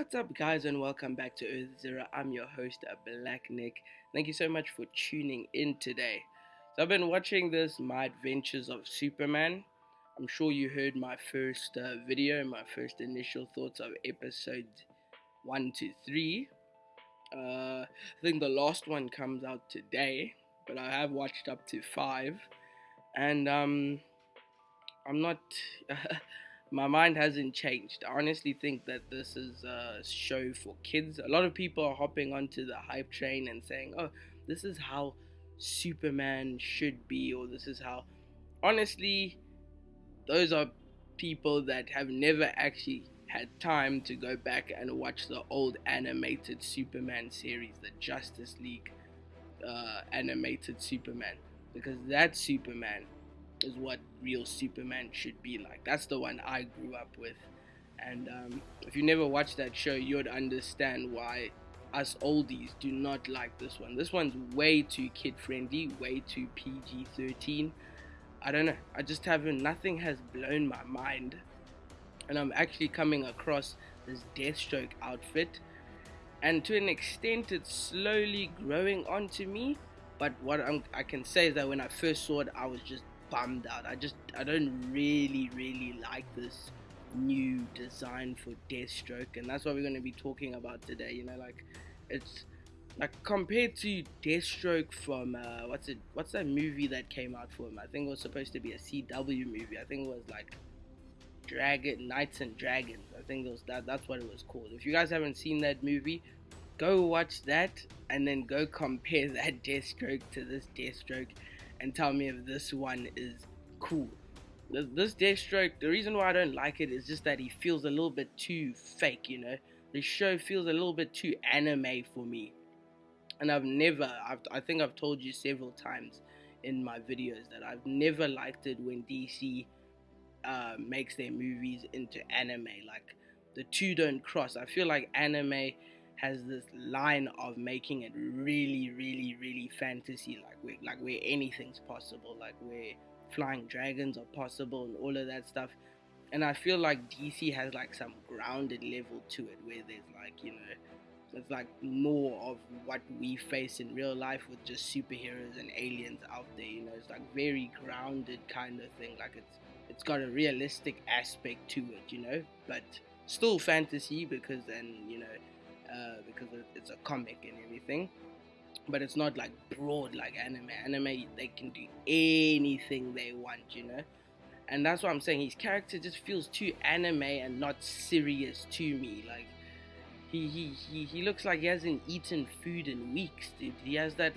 What's up, guys, and welcome back to Earth Zero. I'm your host, Black Nick. Thank you so much for tuning in today. So, I've been watching this My Adventures of Superman. I'm sure you heard my first video, my first initial thoughts of episodes 1 to 3. I think the last one comes out today, but I have watched up to 5. And I'm not. My mind hasn't changed. I honestly think that this is a show for kids. A lot of people are hopping onto the hype train and saying, "Oh, this is how Superman should be," or "This is how." Honestly, those are people that have never actually had time to go back and watch the old animated Superman series, the Justice League animated Superman, because that Superman is what real Superman should be like. That's the one I grew up with. And if you never watched that show, you'd understand why us oldies do not like this one. This one's way too kid friendly, way too PG 13. I don't know. I just haven't, nothing has blown my mind. And I'm actually coming across this Deathstroke outfit. And to an extent, it's slowly growing onto me. But what I can say is that when I first saw it, I was just bummed out. I don't really like this new design for Deathstroke, and that's what we're going to be talking about today. Like it's like compared to Deathstroke from what's that movie that came out for him? I think it was supposed to be a CW movie. I think it was like Dragon Knights and Dragons. I think it was that's what it was called. If you guys haven't seen that movie, go watch that and then go compare that Deathstroke to this Deathstroke and tell me if this one is cool. This Deathstroke, the reason why I don't like it is just that he feels a little bit too fake, The show feels a little bit too anime for me. And I think I've told you several times in my videos that I've never liked it when DC makes their movies into anime. Like, the two don't cross. I feel like anime has this line of making it really fantasy, like where anything's possible, like where flying dragons are possible and all of that stuff. And I feel like DC has like some grounded level to it, where there's like, it's like more of what we face in real life with just superheroes and aliens out there. It's like very grounded kind of thing. Like it's got a realistic aspect to it, but still fantasy because because it's a comic and everything, but it's not like broad like anime. They can do anything they want, and that's what I'm saying. His character just feels too anime and not serious to me. Like he looks like he hasn't eaten food in weeks, dude. He has that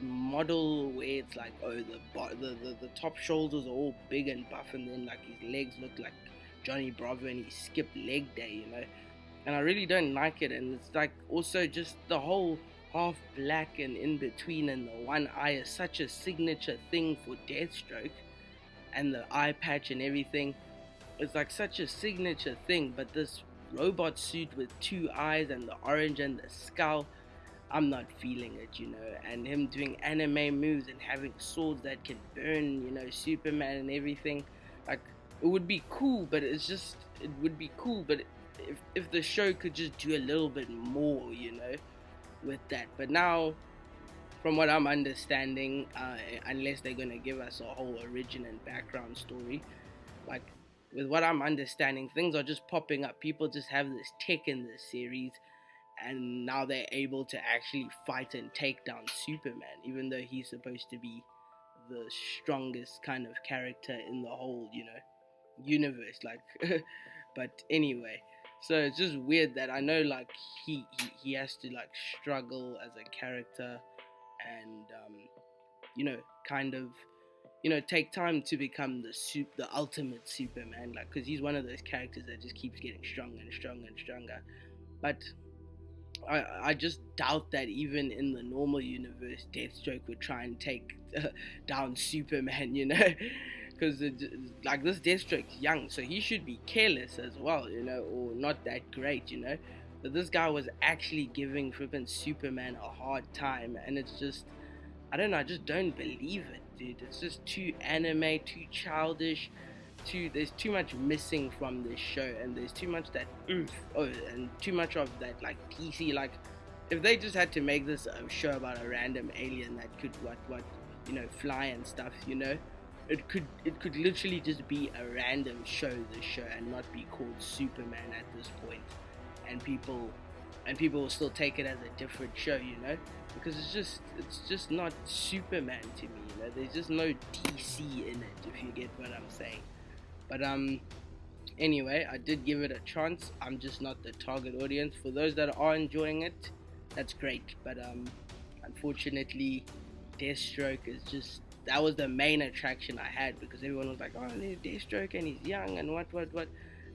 model where it's like, oh, the top shoulders are all big and buff, and then like his legs look like Johnny Bravo and he skipped leg day, and I really don't like it. And it's like also just the whole half black and in between and the one eye is such a signature thing for Deathstroke, and the eye patch and everything, it's like such a signature thing. But this robot suit with two eyes and the orange and the skull, I'm not feeling it, and him doing anime moves and having swords that can burn, Superman and everything. Like, it would be cool, but it would be cool, but if the show could just do a little bit more, with that. But now, from what I'm understanding, unless they're gonna give us a whole origin and background story, like with what I'm understanding, things are just popping up. People just have this tech in this series, and now they're able to actually fight and take down Superman, even though he's supposed to be the strongest kind of character in the whole, universe. Like, but anyway, so it's just weird that I know like he has to like struggle as a character, and kind of take time to become the ultimate Superman, like, because he's one of those characters that just keeps getting stronger and stronger and stronger. But I just doubt that even in the normal universe, Deathstroke would try and take down Superman, because like this Deathstroke's young, so he should be careless as well, or not that great, But this guy was actually giving flippin' Superman a hard time, and it's just, I don't know, I just don't believe it, dude. It's just too anime, too childish. too much missing from this show, and there's too much that oomph, and too much of that like DC. Like, if they just had to make this a show about a random alien that could what fly and stuff, it could literally just be a random show, this show, and not be called Superman at this point, and people will still take it as a different show, because it's just not Superman to me, There's just no DC in it, if you get what I'm saying. But anyway, I did give it a chance. I'm just not the target audience. For those that are enjoying it, that's great. But unfortunately, Deathstroke is just, that was the main attraction I had, because everyone was like, oh, there's Deathstroke and he's young and what. And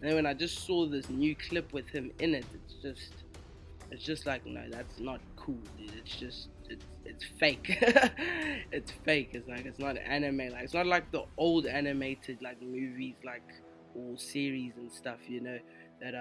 then when I just saw this new clip with him in it, it's just like, no, that's not cool, dude. It's fake. It's fake. It's not anime. Like, it's not like the old animated like movies, like, or series and stuff, that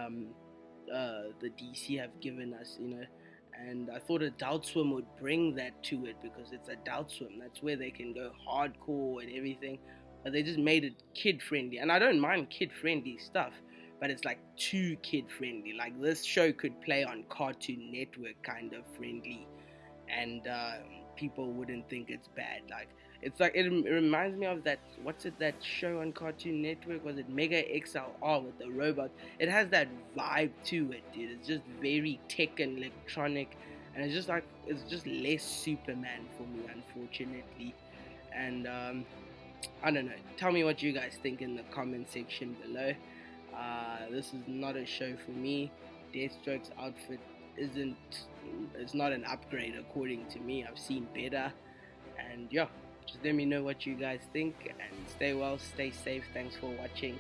the DC have given us, And I thought Adult Swim would bring that to it, because it's Adult Swim. That's where they can go hardcore and everything. But they just made it kid friendly, and I don't mind kid friendly stuff. But it's like too kid friendly. Like, this show could play on Cartoon Network kind of friendly, and people wouldn't think it's bad. Like, it's like, it reminds me of that, that show on Cartoon Network? Was it Mega XLR with the robot? It has that vibe to it, dude. It's just very tech and electronic, and it's just less Superman for me, unfortunately. And I don't know. Tell me what you guys think in the comment section below. This is not a show for me. Deathstroke's outfit it's not an upgrade according to me. I've seen better. And yeah, just let me know what you guys think, and stay well, stay safe. Thanks for watching.